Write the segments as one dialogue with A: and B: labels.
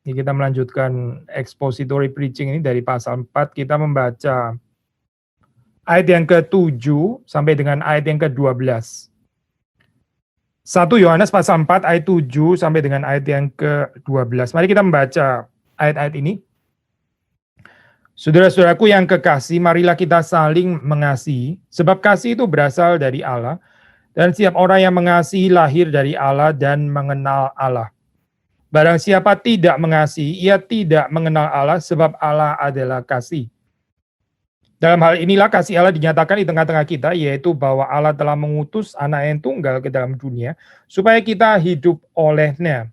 A: Ini kita melanjutkan expository preaching ini dari pasal 4, kita membaca ayat yang ke-7 sampai dengan ayat yang ke-12. 1 Yohanes pasal 4 ayat 7 sampai dengan ayat yang ke-12. Mari kita membaca ayat-ayat ini. Saudara-saudaraku yang kekasih, marilah kita saling mengasihi, sebab kasih itu berasal dari Allah, dan setiap orang yang mengasihi lahir dari Allah dan mengenal Allah. Barang siapa tidak mengasihi, ia tidak mengenal Allah, sebab Allah adalah kasih. Dalam hal inilah kasih Allah dinyatakan di tengah-tengah kita, yaitu bahwa Allah telah mengutus anak yang tunggal ke dalam dunia, supaya kita hidup olehnya.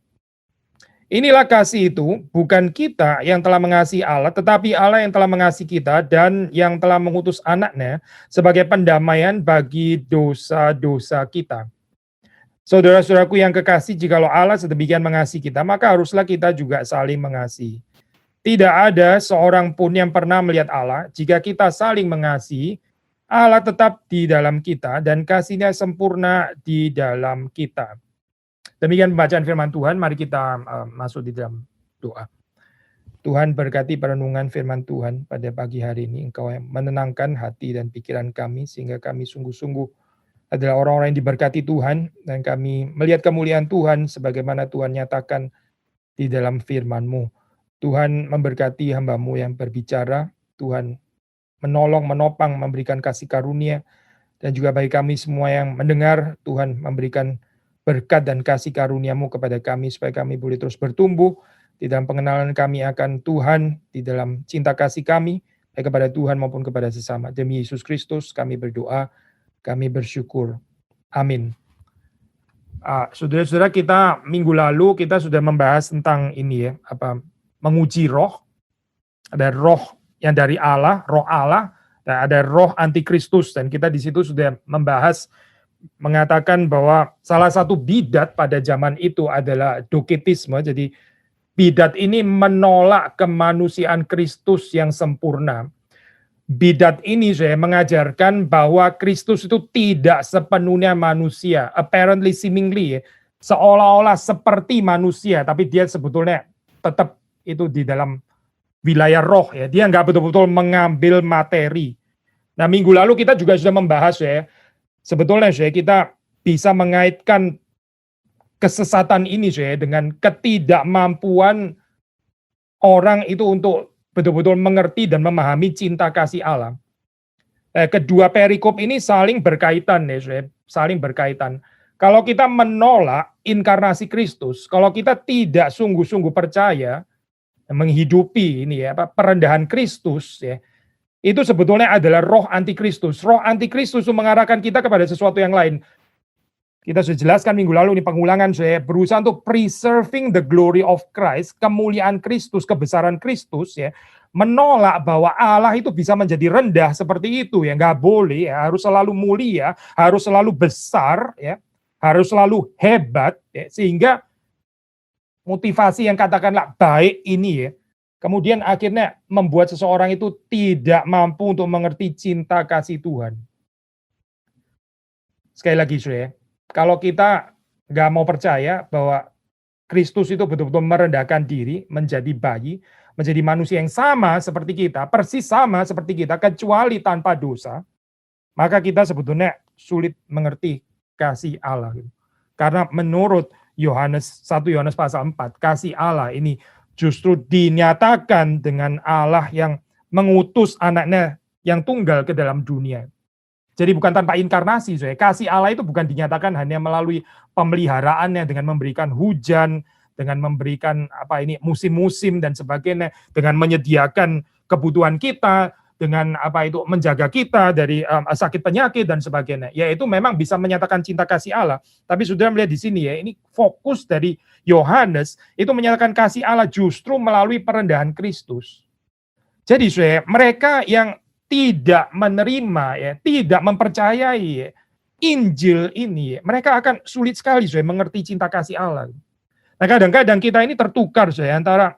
A: Inilah kasih itu, bukan kita yang telah mengasihi Allah, tetapi Allah yang telah mengasihi kita dan yang telah mengutus anaknya sebagai pendamaian bagi dosa-dosa kita. Saudara-saudaraku yang kekasih, jikalau Allah sedemikian mengasihi kita, maka haruslah kita juga saling mengasihi. Tidak ada seorang pun yang pernah melihat Allah. Jika kita saling mengasihi, Allah tetap di dalam kita dan kasih-Nya sempurna di dalam kita. Demikian pembacaan firman Tuhan, mari kita masuk di dalam doa. Tuhan berkati perenungan firman Tuhan pada pagi hari ini. Engkau yang menenangkan hati dan pikiran kami, sehingga kami sungguh-sungguh adalah orang-orang yang diberkati Tuhan, dan kami melihat kemuliaan Tuhan sebagaimana Tuhan nyatakan di dalam firman-Mu. Tuhan memberkati hamba-Mu yang berbicara, Tuhan menolong, menopang, memberikan kasih karunia, dan juga bagi kami semua yang mendengar, Tuhan memberikan berkat dan kasih karunia-Mu kepada kami, supaya kami boleh terus bertumbuh di dalam pengenalan kami akan Tuhan, di dalam cinta kasih kami, baik kepada Tuhan maupun kepada sesama. Demi Yesus Kristus kami berdoa, kami bersyukur. Amin. Saudara-saudara, kita minggu lalu kita sudah membahas tentang ini ya, menguji roh. Ada roh yang dari Allah, roh Allah, dan ada roh antikristus, dan kita di situ sudah membahas mengatakan bahwa salah satu bidat pada zaman itu adalah doketisme. Jadi bidat ini menolak kemanusiaan Kristus yang sempurna. Bidat ini saya mengajarkan bahwa Kristus itu tidak sepenuhnya manusia, apparently seemingly, seolah-olah seperti manusia, tapi dia sebetulnya tetap itu di dalam wilayah roh ya. Dia nggak betul-betul mengambil materi. Nah, minggu lalu kita juga sudah membahas ya, sebetulnya saya kita bisa mengaitkan kesesatan ini saya dengan ketidakmampuan orang itu untuk betul-betul mengerti dan memahami cinta kasih Allah. Kedua perikop ini saling berkaitan ya, saling berkaitan. Kalau kita menolak inkarnasi Kristus, kalau kita tidak sungguh-sungguh percaya menghidupi ini ya, perendahan Kristus ya, itu sebetulnya adalah roh antikristus. Roh antikristus itu mengarahkan kita kepada sesuatu yang lain. Kita sudah jelaskan minggu lalu, ini pengulangan saya berusaha untuk preserving the glory of Christ, kemuliaan Kristus, kebesaran Kristus ya, menolak bahwa Allah itu bisa menjadi rendah seperti itu ya, nggak boleh ya, harus selalu mulia, harus selalu besar ya, harus selalu hebat ya, sehingga motivasi yang katakanlah baik ini ya, kemudian akhirnya membuat seseorang itu tidak mampu untuk mengerti cinta kasih Tuhan. Sekali lagi saudara, kalau kita nggak mau percaya bahwa Kristus itu betul-betul merendahkan diri, menjadi bayi, menjadi manusia yang sama seperti kita, persis sama seperti kita, kecuali tanpa dosa, maka kita sebetulnya sulit mengerti kasih Allah. Karena menurut 1 Yohanes pasal 4, kasih Allah ini justru dinyatakan dengan Allah yang mengutus anaknya yang tunggal ke dalam dunia. Jadi bukan tanpa inkarnasi, kasih Allah itu bukan dinyatakan hanya melalui pemeliharaannya dengan memberikan hujan, dengan memberikan musim-musim dan sebagainya, dengan menyediakan kebutuhan kita, dengan menjaga kita dari sakit penyakit dan sebagainya. Yaitu memang bisa menyatakan cinta kasih Allah. Tapi sudah melihat di sini ya, ini fokus dari Yohanes itu menyatakan kasih Allah justru melalui perendahan Kristus. Jadi mereka yang tidak menerima ya, tidak mempercayai ya, Injil ini, mereka akan sulit sekali mengerti cinta kasih Allah. Nah, kadang-kadang kita ini tertukar antara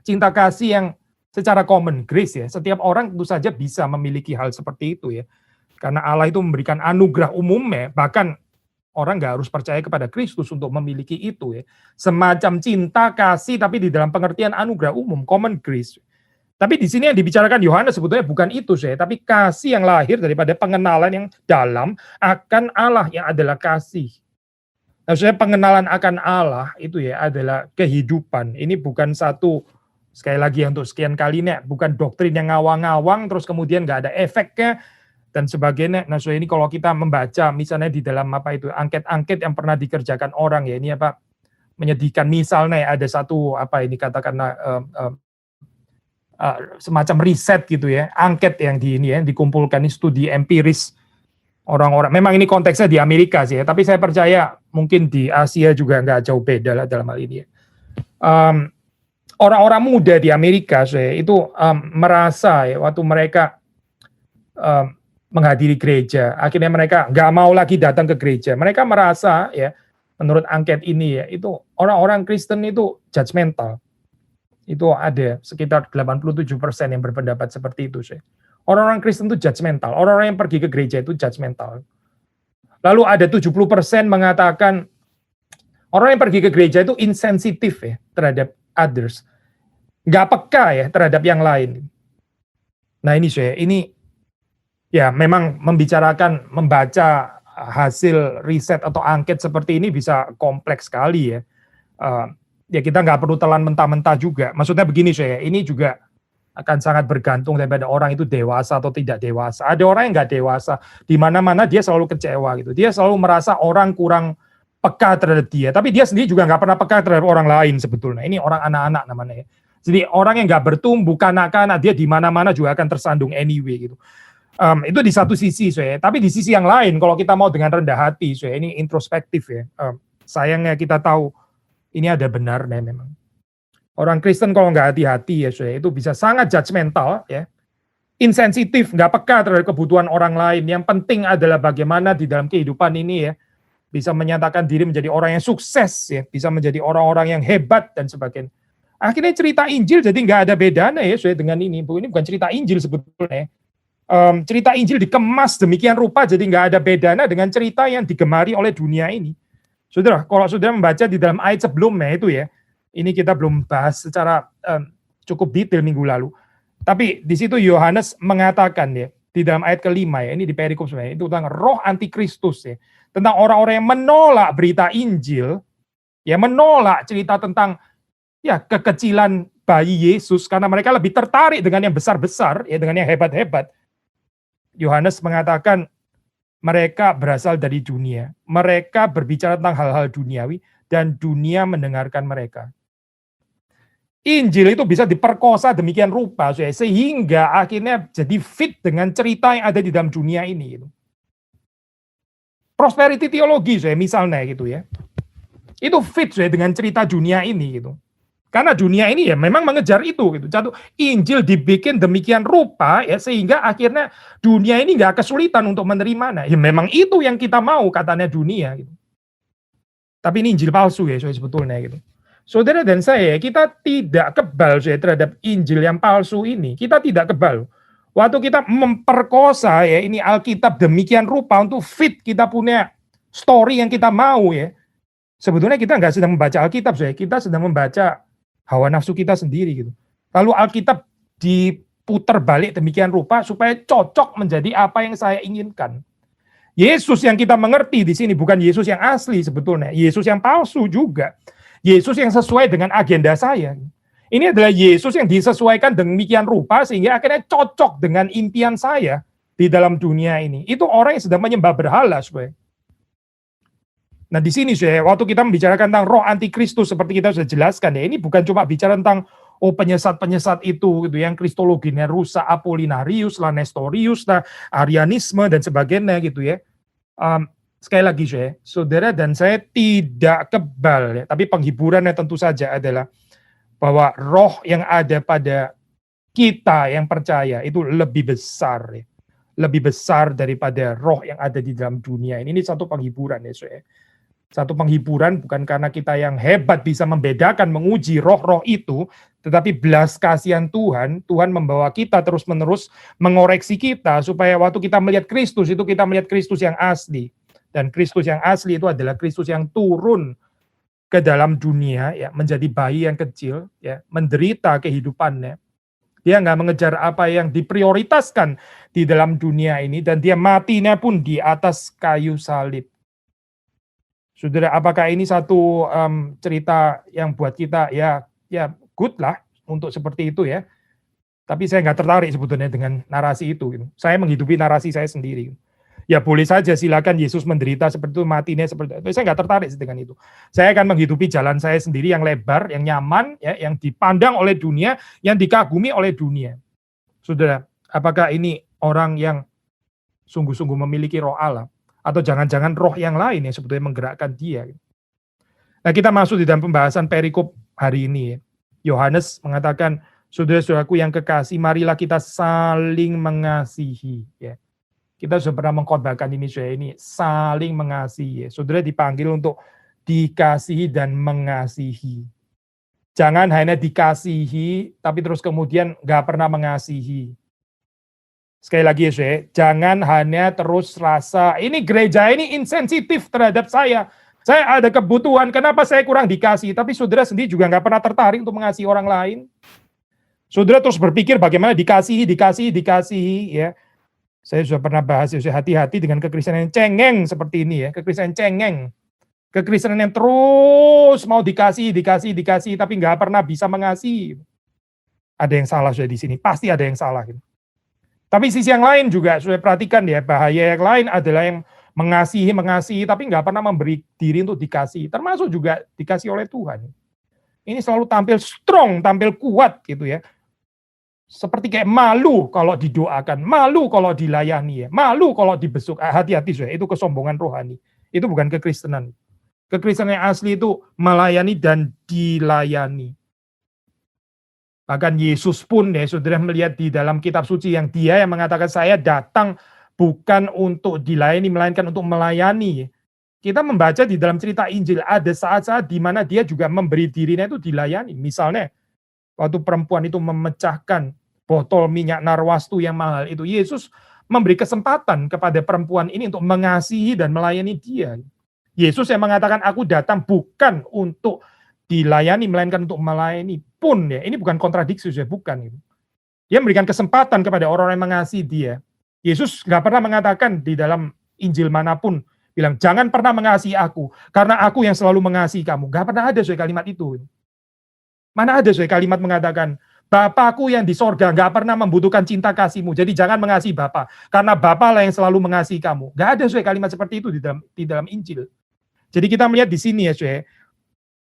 A: cinta kasih yang secara common grace ya, setiap orang tentu saja bisa memiliki hal seperti itu ya. Karena Allah itu memberikan anugerah umumnya, bahkan orang nggak harus percaya kepada Kristus untuk memiliki itu ya. Semacam cinta, kasih, tapi di dalam pengertian anugerah umum, common grace. Tapi di sini yang dibicarakan Yohanes sebetulnya bukan itu saya, tapi kasih yang lahir daripada pengenalan yang dalam akan Allah yang adalah kasih. Maksudnya pengenalan akan Allah itu ya adalah kehidupan. Ini bukan satu, sekali lagi untuk sekian kalinya, bukan doktrin yang ngawang-ngawang terus kemudian nggak ada efeknya dan sebagainya. Nah, so ini kalau kita membaca misalnya di dalam apa itu angket-angket yang pernah dikerjakan orang ya, ini apa menyedihkan, misalnya ada satu apa ini katakanlah semacam riset gitu ya, angket yang dikumpulkan ini studi empiris orang-orang. Memang ini konteksnya di Amerika sih ya, tapi saya percaya mungkin di Asia juga nggak jauh beda lah dalam hal ini ya. Orang-orang muda di Amerika saya itu merasa ya waktu mereka menghadiri gereja, akhirnya mereka nggak mau lagi datang ke gereja. Mereka merasa ya, menurut angket ini ya, itu orang-orang Kristen itu judgmental. Itu ada sekitar 87% yang berpendapat seperti itu sih. Orang-orang Kristen itu judgmental, orang-orang yang pergi ke gereja itu judgmental. Lalu ada 70% mengatakan orang yang pergi ke gereja itu insensitif ya terhadap others. Nggak peka ya terhadap yang lain. Nah ini sih, ini ya memang membicarakan, membaca hasil riset atau angket seperti ini bisa kompleks sekali ya. Ya kita nggak perlu telan mentah-mentah juga. Maksudnya begini saya, ini juga akan sangat bergantung daripada orang itu dewasa atau tidak dewasa. Ada orang yang nggak dewasa, di mana-mana dia selalu kecewa gitu. Dia selalu merasa orang kurang peka terhadap dia, tapi dia sendiri juga nggak pernah peka terhadap orang lain sebetulnya. Ini orang anak-anak namanya. Ya. Jadi orang yang nggak bertumbuh kanak-kanak, dia di mana-mana juga akan tersandung anyway gitu. Itu di satu sisi saya. Tapi di sisi yang lain, kalau kita mau dengan rendah hati, saya ini introspektif ya. Sayangnya kita tahu ini ada benarnya memang. Orang Kristen kalau nggak hati-hati ya, itu bisa sangat judgmental, ya, insensitif, nggak peka terhadap kebutuhan orang lain. Yang penting adalah bagaimana di dalam kehidupan ini ya, bisa menyatakan diri menjadi orang yang sukses, ya, bisa menjadi orang-orang yang hebat dan sebagainya. Akhirnya cerita Injil jadi nggak ada bedanya ya, dengan ini. Ini bukan cerita Injil sebetulnya. Cerita Injil dikemas demikian rupa jadi nggak ada bedanya dengan cerita yang digemari oleh dunia ini. Saudara, kalau saudara membaca di dalam ayat sebelumnya itu ya, ini kita belum bahas secara cukup detail minggu lalu. Tapi di situ Yohanes mengatakan ya, di dalam ayat kelima ya, ini di perikop sebenarnya, itu tentang roh antikristus ya. Tentang orang-orang yang menolak berita Injil, ya menolak cerita tentang ya kekecilan bayi Yesus, karena mereka lebih tertarik dengan yang besar-besar, ya dengan yang hebat-hebat. Yohanes mengatakan, mereka berasal dari dunia. Mereka berbicara tentang hal-hal duniawi dan dunia mendengarkan mereka. Injil itu bisa diperkosa demikian rupa sehingga akhirnya jadi fit dengan cerita yang ada di dalam dunia ini. Prosperity teologi misalnya gitu ya. Itu fit dengan cerita dunia ini gitu. Karena dunia ini ya memang mengejar itu gitu. Jatuh Injil dibikin demikian rupa ya sehingga akhirnya dunia ini nggak kesulitan untuk menerimanya. Ya memang itu yang kita mau katanya dunia gitu. Tapi ini Injil palsu ya sebetulnya gitu. Saudara dan saya kita tidak kebal terhadap Injil yang palsu ini. Kita tidak kebal. Waktu kita memperkosa ya ini Alkitab demikian rupa untuk fit kita punya story yang kita mau ya. Sebetulnya kita nggak sedang membaca Alkitab kita sedang membaca hawa nafsu kita sendiri gitu. Lalu Alkitab diputar balik demikian rupa supaya cocok menjadi apa yang saya inginkan. Yesus yang kita mengerti di sini bukan Yesus yang asli sebetulnya, Yesus yang palsu juga. Yesus yang sesuai dengan agenda saya. Ini adalah Yesus yang disesuaikan demikian rupa sehingga akhirnya cocok dengan impian saya di dalam dunia ini. Itu orang yang sedang menyembah berhala, supaya. Nah di sini waktu kita membicarakan tentang roh antikristus seperti kita sudah jelaskan ya, ini bukan cuma bicara tentang penyesat-penyesat itu gitu yang kristologinya rusak, Apollinarius lah, Nestorius lah, Arianisme dan sebagainya gitu ya. Sekali lagi saudara dan saya tidak kebal ya, tapi penghiburannya tentu saja adalah bahwa roh yang ada pada kita yang percaya itu lebih besar ya. Lebih besar daripada roh yang ada di dalam dunia ini. Ini satu penghiburan ya Satu penghiburan bukan karena kita yang hebat bisa membedakan, menguji roh-roh itu, tetapi belas kasihan Tuhan membawa kita terus-menerus mengoreksi kita, supaya waktu kita melihat Kristus, itu kita melihat Kristus yang asli. Dan Kristus yang asli itu adalah Kristus yang turun ke dalam dunia, ya, menjadi bayi yang kecil, ya, menderita kehidupannya. Dia nggak mengejar apa yang diprioritaskan di dalam dunia ini, dan dia matinya pun di atas kayu salib. Saudara, apakah ini satu cerita yang buat kita ya good lah untuk seperti itu ya? Tapi saya nggak tertarik sebetulnya dengan narasi itu. Gitu. Saya menghidupi narasi saya sendiri. Ya boleh saja silakan Yesus menderita seperti itu, matinya seperti itu. Saya nggak tertarik dengan itu. Saya akan menghidupi jalan saya sendiri yang lebar, yang nyaman, ya, yang dipandang oleh dunia, yang dikagumi oleh dunia. Saudara, apakah ini orang yang sungguh-sungguh memiliki roh Allah? Atau jangan-jangan roh yang lain yang sebetulnya menggerakkan dia? Nah, kita masuk di dalam pembahasan perikop hari ini. Yohanes mengatakan, saudara-saudaraku yang kekasih, marilah kita saling mengasihi. Ya. Kita sudah pernah mengkhotbahkan ini, saudara, ini saling mengasihi. Ya. Saudara dipanggil untuk dikasihi dan mengasihi. Jangan hanya dikasihi, tapi terus kemudian nggak pernah mengasihi. Sekali lagi ya, saudara, jangan hanya terus rasa, ini gereja ini insensitif terhadap saya. Saya ada kebutuhan, kenapa saya kurang dikasih? Tapi saudara sendiri juga nggak pernah tertarik untuk mengasihi orang lain. Saudara terus berpikir bagaimana dikasihi, ya. Saya sudah pernah bahas, ya, hati-hati dengan kekristenan yang cengeng seperti ini ya, kekristenan cengeng. Kekristenan yang terus mau dikasih, tapi nggak pernah bisa mengasihi. Ada yang salah sudah di sini, pasti ada yang salah. Gitu. Tapi sisi yang lain juga sudah perhatikan ya, bahaya yang lain adalah yang mengasihi, tapi nggak pernah memberi diri untuk dikasih, termasuk juga dikasih oleh Tuhan. Ini selalu tampil strong, tampil kuat gitu ya. Seperti kayak malu kalau didoakan, malu kalau dilayani, ya, malu kalau dibesuk. Hati-hati, itu kesombongan rohani. Itu bukan kekristenan. Kekristenan yang asli itu melayani dan dilayani. Bahkan Yesus pun ya, saudara melihat di dalam kitab suci yang dia yang mengatakan saya datang bukan untuk dilayani, melainkan untuk melayani. Kita membaca di dalam cerita Injil, ada saat-saat di mana dia juga memberi dirinya itu dilayani. Misalnya, waktu perempuan itu memecahkan botol minyak narwastu yang mahal itu, Yesus memberi kesempatan kepada perempuan ini untuk mengasihi dan melayani dia. Yesus yang mengatakan, aku datang bukan untuk dilayani, melainkan untuk melayani pun. Ya, ini bukan kontradiksi, bukan. Dia memberikan kesempatan kepada orang yang mengasihi dia. Yesus nggak pernah mengatakan di dalam Injil manapun, bilang, jangan pernah mengasihi aku, karena aku yang selalu mengasihi kamu. Nggak pernah ada kalimat itu. Mana ada kalimat mengatakan, Bapakku yang di sorga nggak pernah membutuhkan cinta kasihmu, jadi jangan mengasihi Bapa, karena Bapa lah yang selalu mengasihi kamu. Nggak ada kalimat seperti itu di dalam Injil. Jadi kita melihat di sini ya,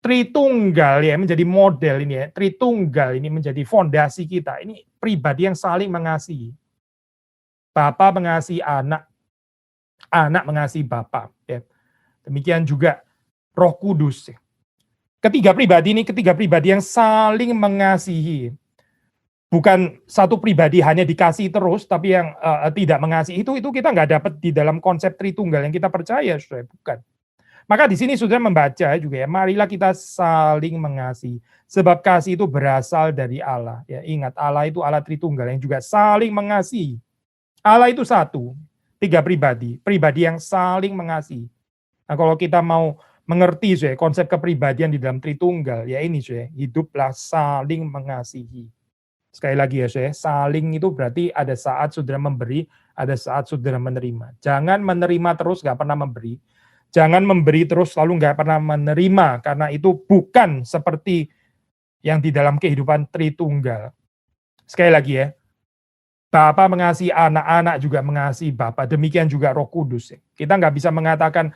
A: Tritunggal ya menjadi model ini ya, Tritunggal ini menjadi fondasi kita. Ini pribadi yang saling mengasihi. Bapa mengasihi anak, anak mengasihi Bapa. Ya. Demikian juga Roh Kudus. Ya. Ketiga pribadi yang saling mengasihi. Bukan satu pribadi hanya dikasih terus, tapi yang tidak mengasihi itu kita nggak dapat di dalam konsep Tritunggal yang kita percaya, saudara, bukan. Maka di sini saudara membaca juga ya, marilah kita saling mengasihi, sebab kasih itu berasal dari Allah. Ya, ingat Allah itu Allah Tritunggal yang juga saling mengasihi. Allah itu satu, tiga pribadi yang saling mengasihi. Nah, kalau kita mau mengerti konsep kepribadian di dalam Tritunggal, ya ini hiduplah saling mengasihi. Sekali lagi ya, saling itu berarti ada saat saudara memberi, ada saat saudara menerima. Jangan menerima terus nggak pernah memberi. Jangan memberi terus lalu nggak pernah menerima, karena itu bukan seperti yang di dalam kehidupan Tritunggal. Sekali lagi ya, Bapa mengasihi anak, anak juga mengasihi Bapa. Demikian juga Roh Kudus. Kita nggak bisa mengatakan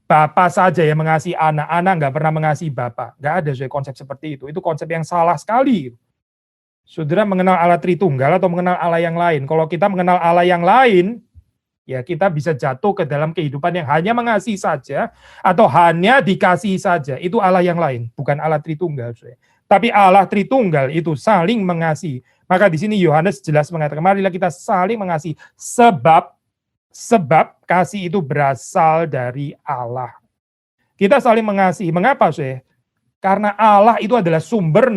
A: Bapa saja yang mengasihi anak, anak nggak pernah mengasihi Bapa. Nggak ada konsep seperti itu. Itu konsep yang salah sekali. Saudara mengenal Allah Tritunggal atau mengenal Allah yang lain. Kalau kita mengenal Allah yang lain, ya kita bisa jatuh ke dalam kehidupan yang hanya mengasihi saja atau hanya dikasihi saja. Itu Allah yang lain, bukan Allah Tritunggal. Tapi Allah Tritunggal itu saling mengasihi. Maka di sini Yohanes jelas mengatakan, marilah kita saling mengasihi sebab kasih itu berasal dari Allah. Kita saling mengasihi. Mengapa, Karena Allah itu adalah sumber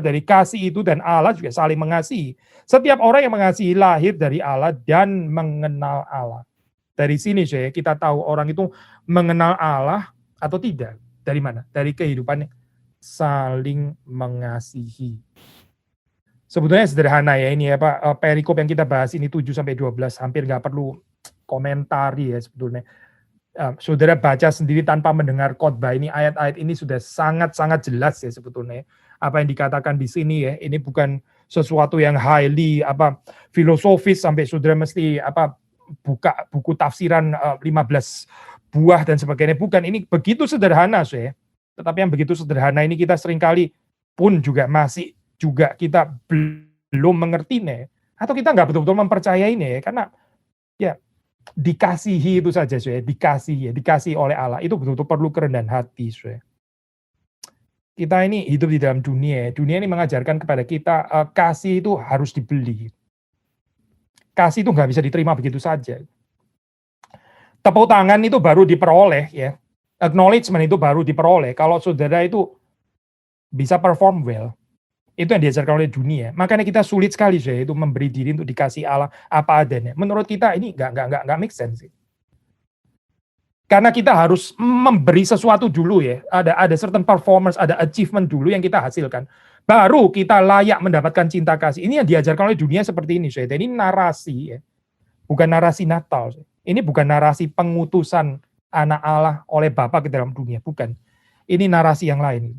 A: dari kasih itu, dan Allah juga saling mengasihi. Setiap orang yang mengasihi lahir dari Allah dan mengenal Allah. Dari sini saya kita tahu orang itu mengenal Allah atau tidak. Dari mana? Dari kehidupannya saling mengasihi. Sebetulnya sederhana ya ini ya Pak, perikop yang kita bahas ini 7-12 hampir nggak perlu komentari ya sebetulnya. Saudara baca sendiri tanpa mendengar khotbah ini, ayat-ayat ini sudah sangat-sangat jelas ya sebetulnya. Apa yang dikatakan di sini ya, ini bukan sesuatu yang highly filosofis sampai saudara mesti buka buku tafsiran 15 buah dan sebagainya. Bukan, ini begitu sederhana saya. Tetapi yang begitu sederhana ini kita seringkali pun juga masih juga kita belum mengerti nih, atau kita nggak betul-betul mempercayai nih, karena ya dikasihi itu saja saya, dikasih oleh Allah itu betul-betul perlu kerendahan hati saya. Kita ini hidup di dalam dunia ini mengajarkan kepada kita kasih itu harus dibeli. Kasih itu nggak bisa diterima begitu saja. Tepuk tangan itu baru diperoleh ya, acknowledgement itu baru diperoleh kalau saudara itu bisa perform well. Itu yang diajarkan oleh dunia. Makanya kita sulit sekali saya itu memberi diri untuk dikasih Allah apa adanya. Menurut kita ini nggak make sense sih. Karena kita harus memberi sesuatu dulu ya. Ada certain performance, ada achievement dulu yang kita hasilkan. Baru kita layak mendapatkan cinta kasih. Ini yang diajarkan oleh dunia seperti ini saya. Ini narasi ya. Bukan narasi Natal. Ini bukan narasi pengutusan anak Allah oleh Bapa ke dalam dunia, bukan. Ini narasi yang lain.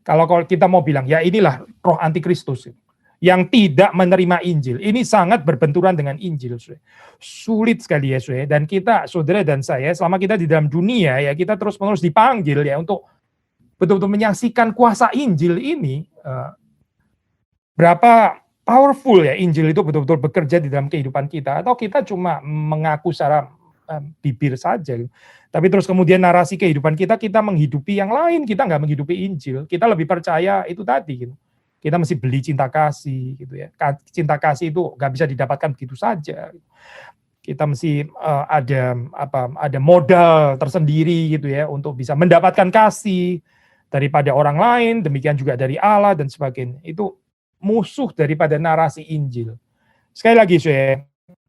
A: Kalau kita mau bilang, ya inilah roh antikristus yang tidak menerima Injil. Ini sangat berbenturan dengan Injil. Sulit sekali ya, dan kita, saudara dan saya, selama kita di dalam dunia, ya kita terus-menerus dipanggil ya untuk betul-betul menyaksikan kuasa Injil ini. Berapa powerful ya Injil itu betul-betul bekerja di dalam kehidupan kita. Atau kita cuma mengaku secara bibir saja. Tapi terus kemudian narasi kehidupan kita menghidupi yang lain, kita nggak menghidupi Injil. Kita lebih percaya itu tadi gitu. Kita mesti beli cinta kasih gitu ya. Cinta kasih itu nggak bisa didapatkan begitu saja. Kita mesti ada modal tersendiri gitu ya untuk bisa mendapatkan kasih daripada orang lain, demikian juga dari Allah dan sebagainya. Itu musuh daripada narasi Injil. Sekali lagi saya,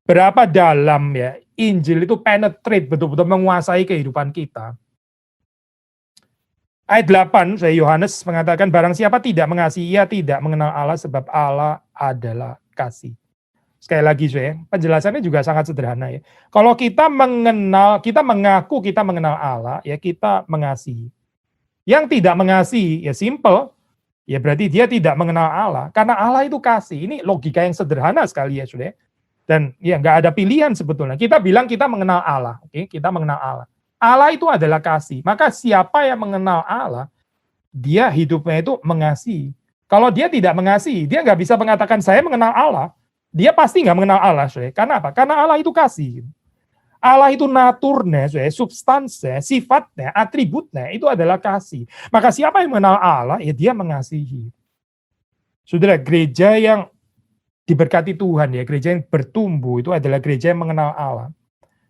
A: berapa dalam ya Injil itu penetrate, betul-betul menguasai kehidupan kita. Ayat 8, saya Yohanes mengatakan, barang siapa tidak mengasihi, ia tidak mengenal Allah sebab Allah adalah kasih. Sekali lagi saya, penjelasannya juga sangat sederhana ya. Kalau kita mengaku kita mengenal Allah, ya kita mengasihi. Yang tidak mengasihi, ya simple, ya berarti dia tidak mengenal Allah. Karena Allah itu kasih. Ini logika yang sederhana sekali ya sudah. Dan ya nggak ada pilihan sebetulnya. Kita bilang kita mengenal Allah, oke? Kita mengenal Allah. Allah itu adalah kasih. Maka siapa yang mengenal Allah, dia hidupnya itu mengasihi. Kalau dia tidak mengasihi, dia nggak bisa mengatakan saya mengenal Allah. Dia pasti nggak mengenal Allah, saudara. Karena apa? Karena Allah itu kasih. Allah itu naturnya, substansinya, sifatnya, atributnya itu adalah kasih. Maka siapa yang mengenal Allah, ya dia mengasihi. Saudara, gereja yang diberkati Tuhan ya, gereja yang bertumbuh itu adalah gereja yang mengenal Allah.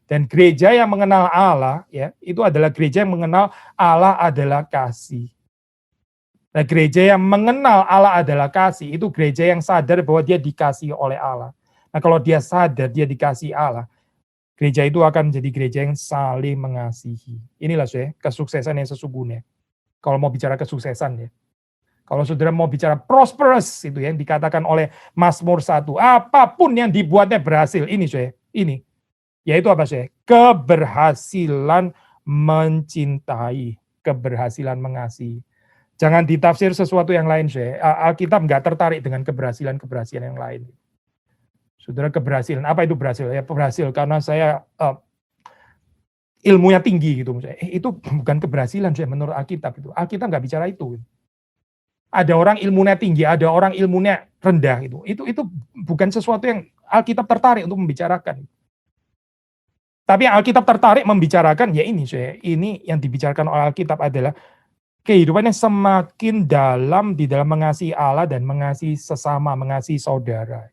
A: Dan gereja yang mengenal Allah ya, itu adalah gereja yang mengenal Allah adalah kasih. Nah, gereja yang mengenal Allah adalah kasih, itu gereja yang sadar bahwa dia dikasihi oleh Allah. Nah, kalau dia sadar dia dikasihi Allah, gereja itu akan menjadi gereja yang saling mengasihi. Inilah saya kesuksesan yang sesungguhnya. Kalau mau bicara kesuksesan ya. Kalau saudara mau bicara prosperous, itu yang dikatakan oleh Mazmur 1, apapun yang dibuatnya berhasil, ini saya, ini. Yaitu apa saya? Keberhasilan mencintai, keberhasilan mengasihi. Jangan ditafsir sesuatu yang lain saya. Alkitab nggak tertarik dengan keberhasilan yang lain. Saudara, keberhasilan, apa itu berhasil? Ya berhasil karena saya ilmunya tinggi gitu. Itu bukan keberhasilan saya menurut Alkitab itu. Alkitab nggak bicara itu. Ada orang ilmunya tinggi, ada orang ilmunya rendah gitu. Itu bukan sesuatu yang Alkitab tertarik untuk membicarakan. Tapi yang Alkitab tertarik membicarakan ya ini yang dibicarakan oleh Alkitab adalah kehidupannya semakin dalam di dalam mengasihi Allah dan mengasihi sesama, mengasihi saudara.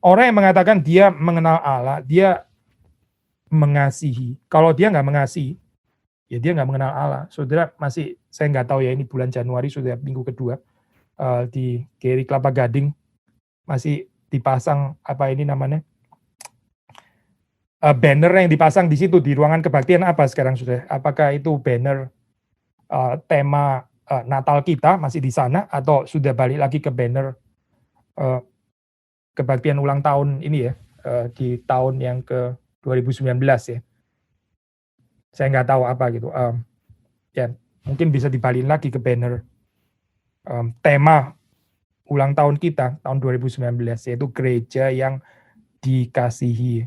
A: Orang yang mengatakan dia mengenal Allah, dia mengasihi. Kalau dia nggak mengasihi, ya dia nggak mengenal Allah. Saudara masih, saya nggak tahu ya ini bulan Januari sudah minggu kedua di Geri Kelapa Gading masih dipasang apa ini namanya banner yang dipasang di situ di ruangan kebaktian apa sekarang sudah? Apakah itu banner tema Natal kita masih di sana atau sudah balik lagi ke banner kebaktian ulang tahun ini ya, di tahun yang ke 2019 ya. Saya nggak tahu apa gitu. Ya mungkin bisa dibalik lagi ke banner tema ulang tahun kita tahun 2019, yaitu gereja yang dikasihi.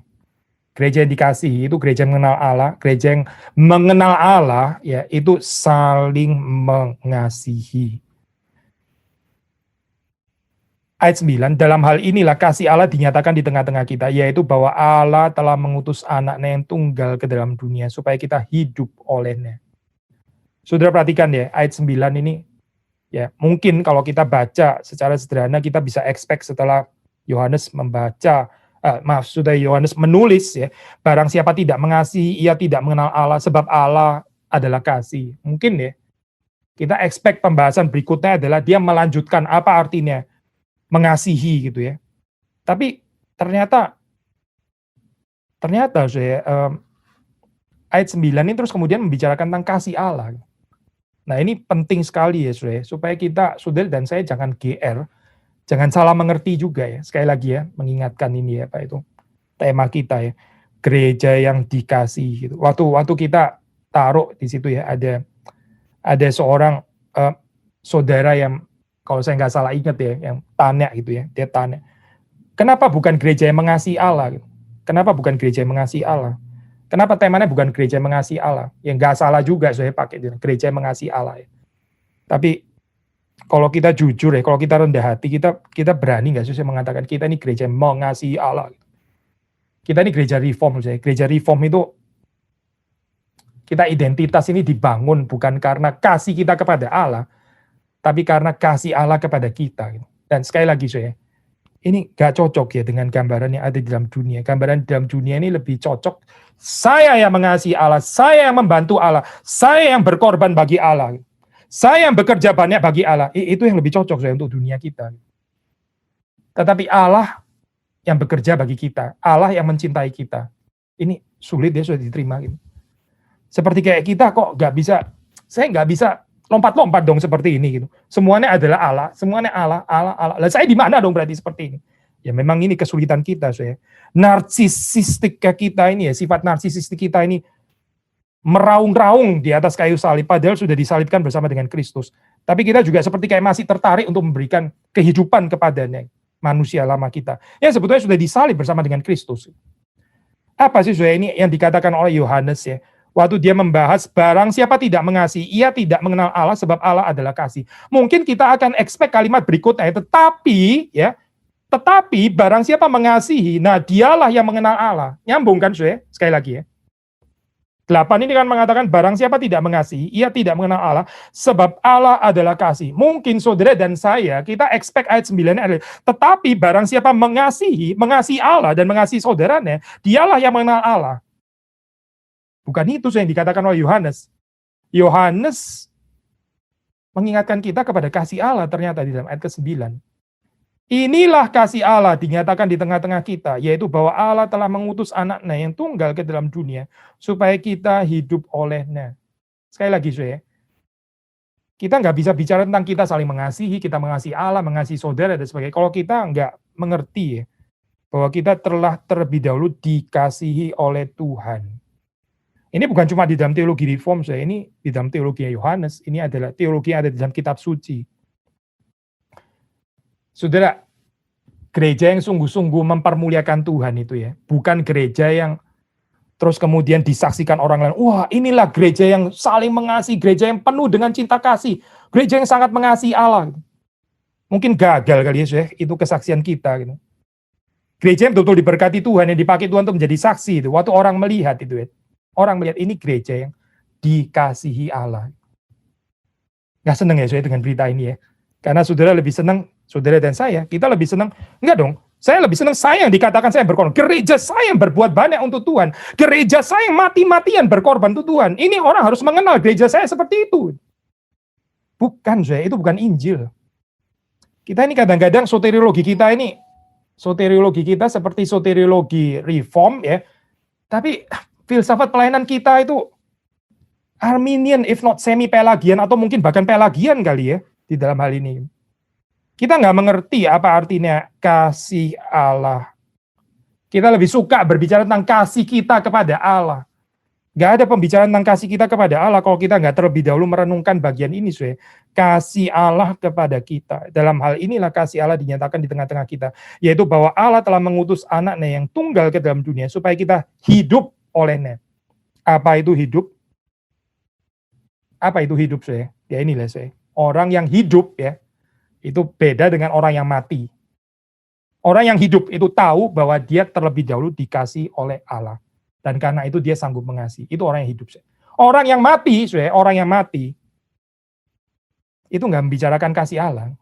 A: Gereja yang dikasihi itu gereja yang mengenal Allah. Gereja yang mengenal Allah ya itu saling mengasihi. Ayat 9, dalam hal inilah kasih Allah dinyatakan di tengah-tengah kita, yaitu bahwa Allah telah mengutus anaknya yang tunggal ke dalam dunia supaya kita hidup olehnya. Saudara perhatikan ya, ayat 9 ini, ya mungkin kalau kita baca secara sederhana, kita bisa expect setelah Yohanes membaca, Yohanes menulis ya, barang siapa tidak mengasihi, ia tidak mengenal Allah, sebab Allah adalah kasih. Mungkin ya, kita expect pembahasan berikutnya adalah dia melanjutkan apa artinya mengasihi gitu ya. Tapi ternyata saya ayat 9 ini terus kemudian membicarakan tentang kasih Allah. Nah, ini penting sekali ya Saudara, supaya kita, saudara dan saya jangan GR, jangan salah mengerti juga ya. Sekali lagi ya, mengingatkan ini ya Pak itu tema kita ya. Gereja yang dikasih gitu. Waktu kita taruh di situ ya, ada seorang saudara yang kalau saya nggak salah ingat ya, yang tanya gitu ya, dia tanya, kenapa bukan gereja yang mengasihi Allah? Gitu. Kenapa bukan gereja yang mengasihi Allah? Kenapa temanya bukan gereja yang mengasihi Allah? Ya nggak salah juga saya pakai gereja yang mengasihi Allah. Ya. Tapi kalau kita jujur ya, kalau kita rendah hati, kita berani nggak sih saya mengatakan kita ini gereja yang mengasihi Allah? Kita ini gereja reform, saya. Gereja reform itu kita identitas ini dibangun bukan karena kasih kita kepada Allah, tapi karena kasih Allah kepada kita. Dan sekali lagi saya, ini gak cocok ya dengan gambaran yang ada di dalam dunia. Gambaran dalam dunia ini lebih cocok, saya yang mengasihi Allah, saya yang membantu Allah, saya yang berkorban bagi Allah, saya yang bekerja banyak bagi Allah. Itu yang lebih cocok saya untuk dunia kita. Tetapi Allah yang bekerja bagi kita, Allah yang mencintai kita. Ini sulit ya sudah diterima. Seperti kayak kita kok gak bisa, saya gak bisa lompat-lompat dong seperti ini gitu. Semuanya adalah Allah, semuanya Allah. Lah saya di mana dong berarti seperti ini? Ya memang ini kesulitan kita, saya. Narsisistik kita ini ya, sifat narsisistik kita ini meraung-raung di atas kayu salib, padahal sudah disalibkan bersama dengan Kristus. Tapi kita juga seperti kayak masih tertarik untuk memberikan kehidupan kepadanya, manusia lama kita. Ya sebetulnya sudah disalib bersama dengan Kristus. Apa sih saya ini yang dikatakan oleh Yohanes ya? Waktu dia membahas barang siapa tidak mengasihi, ia tidak mengenal Allah sebab Allah adalah kasih. Mungkin kita akan expect kalimat berikutnya, tetapi barang siapa mengasihi, nah dialah yang mengenal Allah. Nyambung kan saya? Sekali lagi ya. 8 ini kan mengatakan barang siapa tidak mengasihi, ia tidak mengenal Allah sebab Allah adalah kasih. Mungkin saudara dan saya, kita expect ayat 9 adalah, tetapi barang siapa mengasihi Allah dan mengasihi saudaranya, dialah yang mengenal Allah. Bukan itu yang dikatakan oleh Yohanes. Yohanes mengingatkan kita kepada kasih Allah ternyata di dalam ayat ke-9. Inilah kasih Allah dinyatakan di tengah-tengah kita, yaitu bahwa Allah telah mengutus anaknya yang tunggal ke dalam dunia, supaya kita hidup olehnya. Sekali lagi, saya. Kita nggak bisa bicara tentang kita saling mengasihi, kita mengasihi Allah, mengasihi saudara, dan sebagainya. Kalau kita nggak mengerti ya, bahwa kita telah terlebih dahulu dikasihi oleh Tuhan. Ini bukan cuma di dalam teologi reform, saya. Ini di dalam teologi Yohanes. Ini adalah teologi yang ada di dalam kitab suci. Saudara, gereja yang sungguh-sungguh mempermuliakan Tuhan itu ya, bukan gereja yang terus kemudian disaksikan orang lain. Wah, inilah gereja yang saling mengasihi, gereja yang penuh dengan cinta kasih, gereja yang sangat mengasihi Allah. Mungkin gagal kali ya, saya. Itu kesaksian kita. Gitu. Gereja yang betul-betul diberkati Tuhan, yang dipakai Tuhan untuk menjadi saksi itu. Waktu orang melihat itu ya. Orang melihat ini gereja yang dikasihi Allah. Nggak senang ya saya dengan berita ini ya. Karena saudara lebih senang, saudara dan saya, kita lebih senang. Enggak dong, saya lebih senang saya yang dikatakan saya yang berkorban. Gereja saya yang berbuat banyak untuk Tuhan. Gereja saya yang mati-matian berkorban untuk Tuhan. Ini orang harus mengenal gereja saya seperti itu. Bukan saya, itu bukan Injil. Kita ini kadang-kadang soteriologi kita seperti soteriologi reform ya. Tapi filsafat pelayanan kita itu Arminian, if not semi-Pelagian, atau mungkin bahkan Pelagian kali ya, di dalam hal ini. Kita nggak mengerti apa artinya kasih Allah. Kita lebih suka berbicara tentang kasih kita kepada Allah. Nggak ada pembicaraan tentang kasih kita kepada Allah kalau kita nggak terlebih dahulu merenungkan bagian ini, Swe. Kasih Allah kepada kita. Dalam hal inilah kasih Allah dinyatakan di tengah-tengah kita. Yaitu bahwa Allah telah mengutus anaknya yang tunggal ke dalam dunia supaya kita hidup olehnya. Apa itu hidup? Apa itu hidup, Swe? Ya inilah, Swe. Orang yang hidup ya, itu beda dengan orang yang mati. Orang yang hidup itu tahu bahwa dia terlebih dahulu dikasih oleh Allah. Dan karena itu dia sanggup mengasihi. Itu orang yang hidup. Orang yang mati, orang yang mati, itu nggak membicarakan kasih Allah.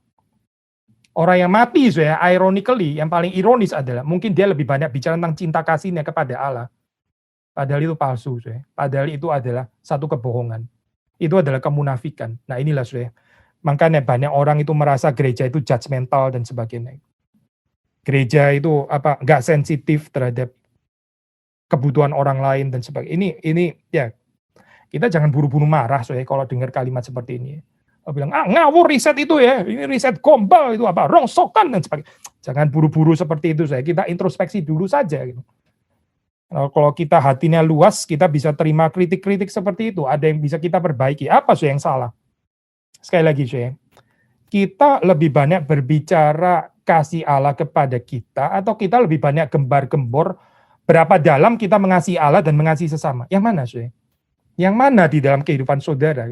A: Orang yang mati, ironically, yang paling ironis adalah, mungkin dia lebih banyak bicara tentang cinta kasihnya kepada Allah. Padahal itu palsu. Padahal itu adalah satu kebohongan. Itu adalah kemunafikan. Nah inilah, makanya banyak orang itu merasa gereja itu judgmental dan sebagainya. Gereja itu nggak sensitif terhadap kebutuhan orang lain dan sebagainya. Ini ya, kita jangan buru-buru marah kalau dengar kalimat seperti ini. Bilang ngawur riset itu ya, ini riset gombal itu rongsokan dan sebagainya. Jangan buru-buru seperti itu. Kita introspeksi dulu saja gitu. Kalau kita hatinya luas, kita bisa terima kritik-kritik seperti itu. Ada yang bisa kita perbaiki. Apa yang salah? Sekali lagi, kita lebih banyak berbicara kasih Allah kepada kita, atau kita lebih banyak gembar-gembor berapa dalam kita mengasihi Allah dan mengasihi sesama. Yang mana, Yang mana di dalam kehidupan saudara?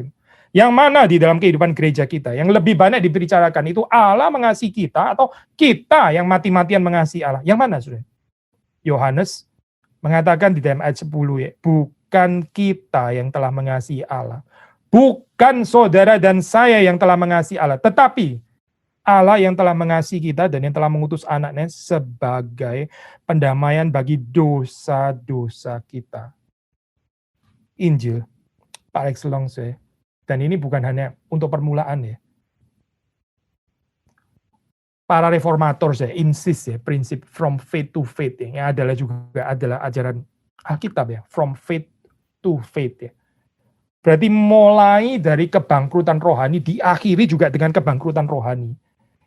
A: Yang mana di dalam kehidupan gereja kita? Yang lebih banyak dibicarakan itu Allah mengasihi kita, atau kita yang mati-matian mengasihi Allah? Yang mana, Yohanes mengatakan di dalam ayat 10 ya, bukan kita yang telah mengasihi Allah, bukan saudara dan saya yang telah mengasihi Allah, tetapi Allah yang telah mengasihi kita dan yang telah mengutus anaknya sebagai pendamaian bagi dosa-dosa kita. Injil par excellence, dan ini bukan hanya untuk permulaan ya. Para reformator insist prinsip from faith to faith yang adalah juga adalah ajaran Alkitab ya, from faith to faith ya. Berarti mulai dari kebangkrutan rohani diakhiri juga dengan kebangkrutan rohani.